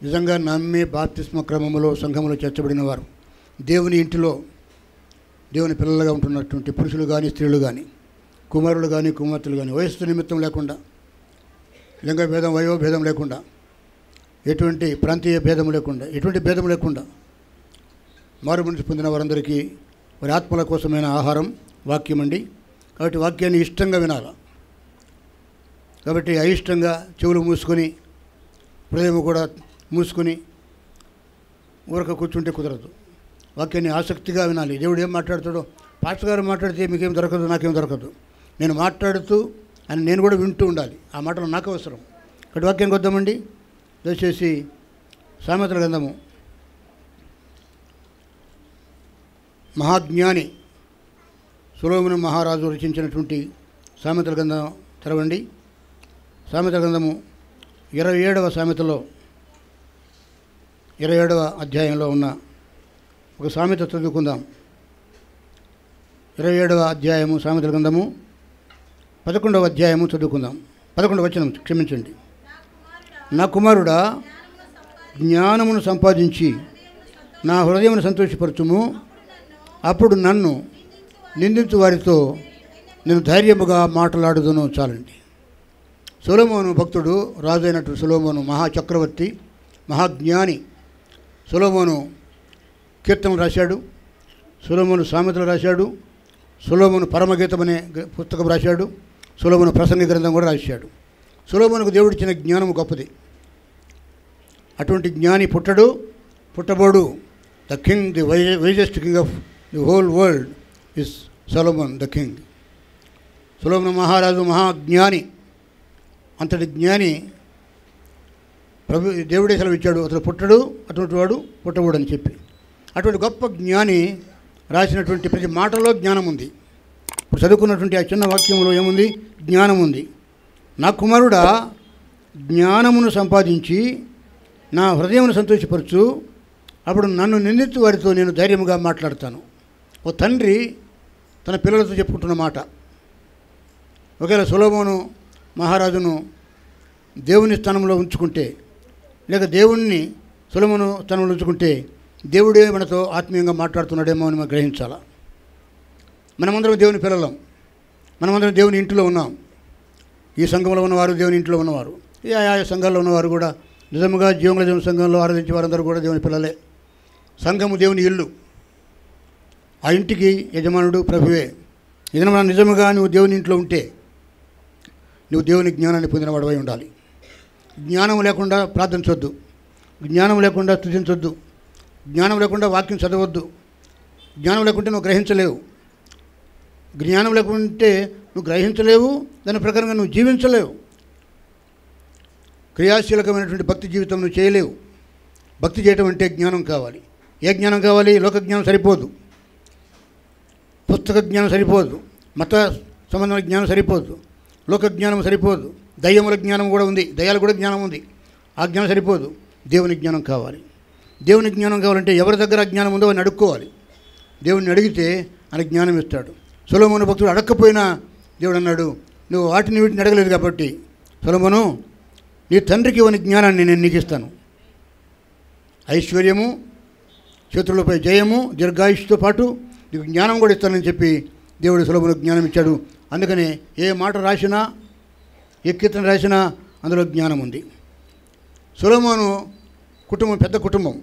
నిజంగా నమ్మి బాప్తిస్మ క్రమంలో సంఘంలో చేర్చబడిన వారు, దేవుని ఇంటిలో దేవుని పిల్లలుగా ఉంటున్నటువంటి పురుషులు కానీ స్త్రీలు కానీ, కుమారులు కానీ కుమార్తెలు కానీ, వయస్సు నిమిత్తం లేకుండా, లింగ భేదం వయోభేదం లేకుండా, ఎటువంటి ప్రాంతీయ భేదం లేకుండా, ఎటువంటి భేదం లేకుండా మారుమనసు పొందిన వారందరికీ వారి ఆత్మల కోసమైన ఆహారం వాక్యం అండి. కాబట్టి వాక్యాన్ని ఇష్టంగా వినాలి. కాబట్టి అయిష్టంగా చెవులు మూసుకొని హృదయం కూడా మూసుకొని ఊరక కూర్చుంటే కుదరదు. వాక్యాన్ని ఆసక్తిగా వినాలి. దేవుడు ఏం మాట్లాడతాడో, పాస్టర్ గారు మాట్లాడితే మీకేం దొరకదు, నాకేం దొరకదు, నేను మాట్లాడుతూ అని నేను కూడా వింటూ ఉండాలి. ఆ మాటలు నాకు అవసరం. కాబట్టి వాక్యానికి వద్దామండి. దయచేసి సామెతల గ్రంథము మహాజ్ఞాని సొలొమోను మహారాజు రచించినటువంటి సామెతల గ్రంథం తెరవండి. సామెతల గ్రంథము 27వ సామెతలో 27వ అధ్యాయంలో ఉన్న ఒక సామెత చదువుకుందాం. 27వ అధ్యాయము సామెతల గ్రంథము 11వ అధ్యాయము చదువుకుందాం. 11వ వచనం, క్షమించండి. నా కుమారుడా, జ్ఞానమును సంపాదించి నా హృదయమును సంతోషపరచుము, అప్పుడు నన్ను నిందించు వారితో నేను ధైర్యముగా మాట్లాడుదును. చాలండి. సొలొమోను భక్తుడు, రాజు అయినటువంటి సొలొమోను మహాచక్రవర్తి, మహాజ్ఞాని. సొలొమోను కీర్తనలు రాశాడు, సొలొమోను సామెతలు రాశాడు, సొలొమోను పరమగీతం అనే పుస్తకం రాశాడు, సొలొమోను ప్రసంగ గ్రంథం కూడా రాశాడు. సొలొమోనుకు దేవుడిచ్చిన జ్ఞానము గొప్పది. అటువంటి జ్ఞాని పుట్టబోడు. The king, the wisest king of the whole world is Solomon the king. Solomon మహారాజు మహాజ్ఞాని. అంతటి జ్ఞాని దేవుడే సెలవు ఇచ్చాడు, అతను పుట్టడు, అటువంటి వాడు పుట్టబోడు అని చెప్పి. అటువంటి గొప్ప జ్ఞాని రాసినటువంటి ప్రతి మాటలో జ్ఞానం ఉంది. ఇప్పుడు చదువుకున్నటువంటి ఆ చిన్న వాక్యంలో ఏముంది? జ్ఞానం ఉంది. నా కుమారుడా, జ్ఞానమును సంపాదించి నా హృదయమును సంతోషపరచు, అప్పుడు నన్ను నిందించు వారితో నేను ధైర్యంగా మాట్లాడతాను. ఓ తండ్రి తన పిల్లలతో చెప్పుకుంటున్న మాట. ఒకవేళ సొలొమోను మహారాజును దేవుని స్థానంలో ఉంచుకుంటే, లేక దేవుణ్ణి సొలొమోను స్థానంలో ఉంచుకుంటే, దేవుడే మనతో ఆత్మీయంగా మాట్లాడుతున్నాడేమో అని మనం గ్రహించాలా. మనమందరం దేవుని పిల్లలం, మనమందరం దేవుని ఇంటిలో ఉన్నాం. ఈ సంఘంలో ఉన్నవారు దేవుని ఇంట్లో ఉన్నవారు, ఆయా సంఘాల్లో ఉన్నవారు కూడా నిజముగా జీవంగల దేవుని సంఘంలో ఆరాధించే వారందరూ కూడా దేవుని పిల్లలే. సంఘము దేవుని ఇల్లు, ఆ ఇంటికి యజమానుడు ప్రభువే. ఏదైనా మనం నిజముగా నువ్వు దేవుని ఇంట్లో ఉంటే నువ్వు దేవుని జ్ఞానాన్ని పొందిన వాడవై ఉండాలి. జ్ఞానం లేకుండా ప్రార్థించొద్దు, జ్ఞానం లేకుండా స్తుతించొద్దు, జ్ఞానం లేకుండా వాక్యం చదవద్దు. జ్ఞానం లేకుంటే నువ్వు గ్రహించలేవు. జ్ఞానం లేకుంటే నువ్వు గ్రహించలేవు, దాని ప్రకారంగా నువ్వు జీవించలేవు. క్రియాశీలకమైనటువంటి భక్తి జీవితం నువ్వు చేయలేవు. భక్తి చేయటం అంటే జ్ఞానం కావాలి. ఏ జ్ఞానం కావాలి? లోక జ్ఞానం సరిపోదు, పుస్తక జ్ఞానం సరిపోదు, మత సంబంధమైన జ్ఞానం సరిపోదు, లోక జ్ఞానం సరిపోదు, దయ్యముల జ్ఞానం కూడా ఉంది, దయ్యాలు కూడా జ్ఞానం ఉంది. ఆ జ్ఞానం సరిపోదు, దేవుని జ్ఞానం కావాలి. దేవుని జ్ఞానం కావాలంటే ఎవరి దగ్గర జ్ఞానం ఉందో అని అడుక్కోవాలి. దేవుడిని అడిగితే ఆయన జ్ఞానం ఇస్తాడు. సొలొమోను భక్తుడు అడగకపోయినా దేవుడు అన్నాడు, నువ్వు వాటిని వీటిని అడగలేదు కాబట్టి సొలొమోను, నీ తండ్రికి ఇవ్వని జ్ఞానాన్ని నేను నీకు ఇస్తాను. ఐశ్వర్యము, శత్రువులపై జయము, దీర్ఘాయుష్తో పాటు నీకు జ్ఞానం కూడా ఇస్తానని చెప్పి దేవుడు సొలొమోనుకు జ్ఞానం ఇచ్చాడు. అందుకనే ఏ మాట రాసినా, ఏ కీర్తన రాసినా అందులో జ్ఞానం ఉంది. సొలొమోను కుటుంబం పెద్ద కుటుంబం.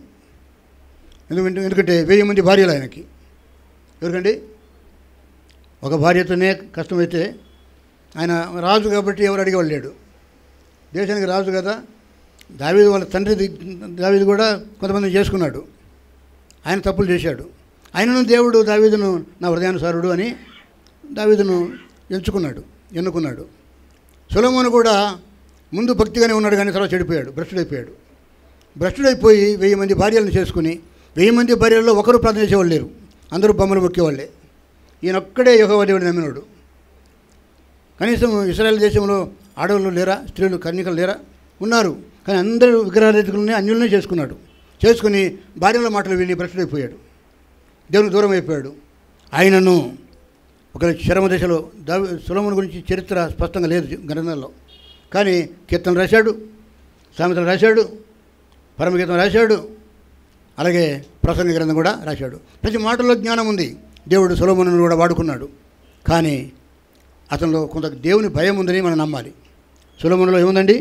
ఎందుకంటే 1000 మంది భార్యలు ఆయనకి. ఎవరికండి? ఒక భార్యతోనే కష్టమైతే ఆయన రాజు కాబట్టి ఎవరు అడిగేవాళ్ళు లేడు. దేశానికి రాజు కదా. దావీదు వాళ్ళ తండ్రి దావీదు కూడా కొంతమంది చేసుకున్నాడు. ఆయన తప్పులు చేశాడు. ఆయనను దేవుడు దావీదును నా హృదయానుసారుడు అని దావీదును ఎన్నుకున్నాడు. సొలొమోను కూడా ముందు భక్తిగానే ఉన్నాడు, కానీ తర్వాత చెడిపోయాడు, భ్రష్టుడైపోయి 1000 మంది భార్యలను చేసుకుని 1000 మంది భార్యల్లో ఒకరు ప్రార్థన చేసేవాళ్ళు లేరు, అందరూ బొమ్మలు మొక్కేవాళ్ళే. ఈయన ఒక్కడే యెహోవా దేవుడిని నమ్మినాడు. కనీసం ఇశ్రాయేల్ దేశంలో ఆడవాళ్ళు లేరా? స్త్రీలు కన్యకలు లేరా? ఉన్నారు. కానీ అందరూ విగ్రహారాధికులని అన్యులనే చేసుకుని భార్యల మాటలు విని భ్రష్టుడైపోయాడు, దేవునికి దూరం అయిపోయాడు. ఆయనను ఒక చరమ దశలో సొలొమోను గురించి చరిత్ర స్పష్టంగా లేదు గ్రంథాల్లో, కానీ కీర్తనలు రాశాడు, సామెతలు రాశాడు, పరమగీతం రాశాడు, అలాగే ప్రసంగ గ్రంథం కూడా రాశాడు. ప్రతి మాటలో జ్ఞానం ఉంది. దేవుడు సొలొమోనును కూడా వాడుకున్నాడు. కానీ అతనిలో కొంత దేవుని భయం ఉందని మనం నమ్మాలి. సొలొమోనులో ఏముందండి?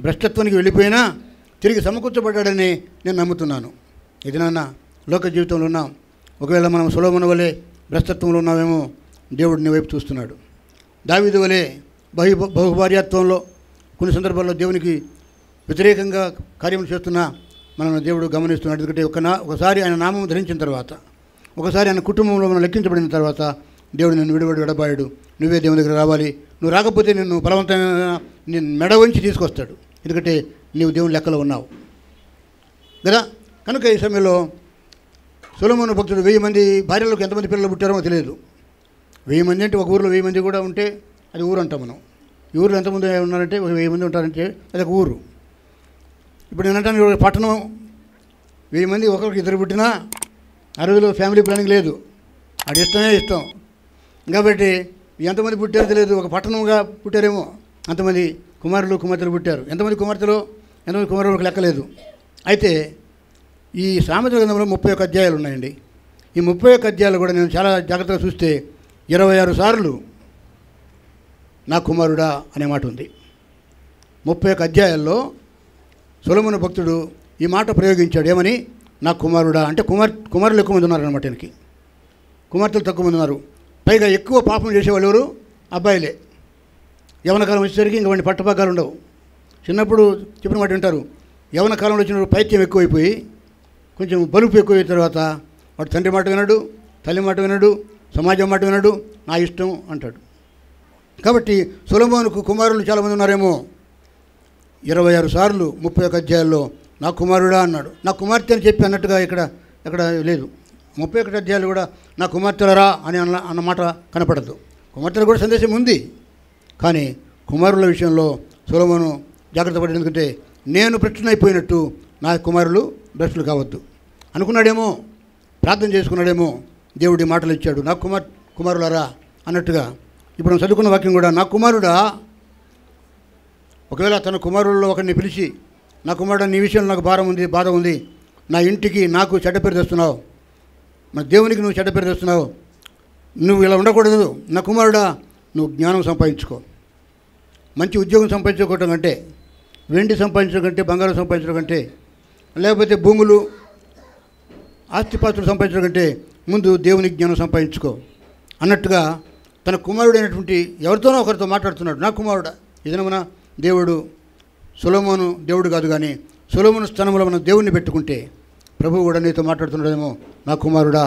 భ్రష్టత్వానికి వెళ్ళిపోయినా తిరిగి సమకూర్చబడ్డాడని నేను నమ్ముతున్నాను. ఇది నాన్న లోక జీవితంలో ఉన్నాం. ఒకవేళ మనం సొలొమోను వలె భ్రష్టత్వంలో ఉన్నామేమో, దేవుడు నీ వైపు చూస్తున్నాడు. దావీదు వలె బహుభార్యాత్వంలో కొన్ని సందర్భాల్లో దేవునికి వ్యతిరేకంగా కార్యం చేస్తున్నా మనం దేవుడు గమనిస్తున్నాడు. ఎందుకంటే ఒకసారి ఆయన నామం ధరించిన తర్వాత, ఒకసారి ఆయన కుటుంబంలో మనం లెక్కించబడిన తర్వాత దేవుడు నిన్ను విడబాడు. నువ్వే దేవుని దగ్గర రావాలి. నువ్వు రాకపోతే నిన్ను బలవంతంగా నేను మెడ వంచి తీసుకొస్తాడు. ఎందుకంటే నీవు దేవుని లెక్కలో ఉన్నావు కదా. కనుక ఈ సమయంలో సొలొమోను భక్తుడు 1000 మంది భార్యలకు ఎంతమంది పిల్లలు పుట్టారో తెలియదు. 1000 మంది అంటే ఒక ఊరిలో 1000 మంది కూడా ఉంటే అది ఊరు అంటాం మనం. ఈ ఊరిలో ఎంతమంది ఉన్నారంటే 1000 మంది ఉంటారంటే అది ఒక ఊరు. ఇప్పుడు నేను అంటాను, పట్టణం 1000 మంది ఒకరికి 2 పుట్టినా ఆ రోజులో ఫ్యామిలీ ప్లానింగ్ లేదు. అది ఇష్టం. కాబట్టి ఎంతమంది పుట్టారో తెలియదు. ఒక పట్టణంగా పుట్టారేమో, అంతమంది కుమార్తెలు పుట్టారు. ఎంతమంది కుమార్తెలు ఎంతమంది కుమారులకు లెక్కలేదు. అయితే ఈ సామెతల గ్రంథంలో 31 అధ్యాయాలు ఉన్నాయండి. ఈ 31 అధ్యాయాలు కూడా నేను చాలా జాగ్రత్తగా చూస్తే 26 సార్లు నా కుమారుడా అనే మాట ఉంది. 31 అధ్యాయాల్లో సొలొమోను భక్తుడు ఈ మాట ప్రయోగించాడు. ఏమని? నా కుమారుడా అంటే కుమారులు ఎక్కువ మంది ఉన్నారన్నమాట. ఈయనకి కుమార్తెలు తక్కువ మంది ఉన్నారు. పైగా ఎక్కువ పాపం చేసేవాళ్ళు ఎవరు? అబ్బాయిలే. యవన కాలం వచ్చేసరికి ఇంక వాడిని పట్టపగ్గాలు ఉండవు. చిన్నప్పుడు చెప్పిన మాట వింటారు. యవన కాలంలో వచ్చినప్పుడు పైత్యం ఎక్కువైపోయి కొంచెం బలుపు ఎక్కువైన తర్వాత వాడు తండ్రి మాట వినడు, తల్లి మాట వినడు, సమాజం మాట వినడు, నా ఇష్టం అంటాడు. కాబట్టి సొలొమోనుకు కుమారులు చాలామంది ఉన్నారేమో. 26 సార్లు 31 అధ్యాయాల్లో నా కుమారుడా అన్నాడు. నా కుమార్తె అని చెప్పి అన్నట్టుగా ఎక్కడ లేదు. 31 అధ్యాయాలు కూడా నా కుమార్తెలరా అని అన్నమాట కనపడదు. కుమార్తెలు కూడా సందేశం ఉంది. కానీ కుమారుల విషయంలో సొలొమోను జాగ్రత్త పడి, ఎందుకంటే నేను భ్రష్టునైపోయినట్టు నా కుమారులు భ్రష్టులు కావద్దు అనుకున్నాడేమో, ప్రార్థన చేసుకున్నాడేమో. దేవుడి మాటలు ఇచ్చాడు, నా కుమారులారా అన్నట్టుగా. ఇప్పుడు మనం చదువుకున్న వాక్యం కూడా, నా కుమారుడా. ఒకవేళ తన కుమారుల్లో ఒకరిని పిలిచి, నా కుమారుడు నీ విషయంలో నాకు బాధ ఉంది, నా ఇంటికి నాకు చెడ్డ పేరు తెస్తున్నావు, మన దేవునికి నువ్వు చెడ్డ పేరు తెస్తున్నావు, నువ్వు ఇలా ఉండకూడదు. నా కుమారుడా, నువ్వు జ్ఞానం సంపాదించుకో. మంచి ఉద్యోగం సంపాదించుకోవటం కంటే, వెండి సంపాదించడం కంటే, బంగారం సంపాదించడం కంటే, లేకపోతే భూములు ఆస్తిపాస్తులు సంపాదించడం కంటే ముందు దేవుని జ్ఞానం సంపాదించుకో అన్నట్టుగా తన కుమారుడైనటువంటి ఎవరితోనో ఒకరితో మాట్లాడుతున్నాడు. నా కుమారుడా. ఇదనమన దేవుడు సొలొమోను దేవుడు కాదు, కానీ సొలొమోను స్థానంలో మనం దేవుణ్ణి పెట్టుకుంటే ప్రభువు కూడా నీతో మాట్లాడుతున్నాడేమో, నా కుమారుడా.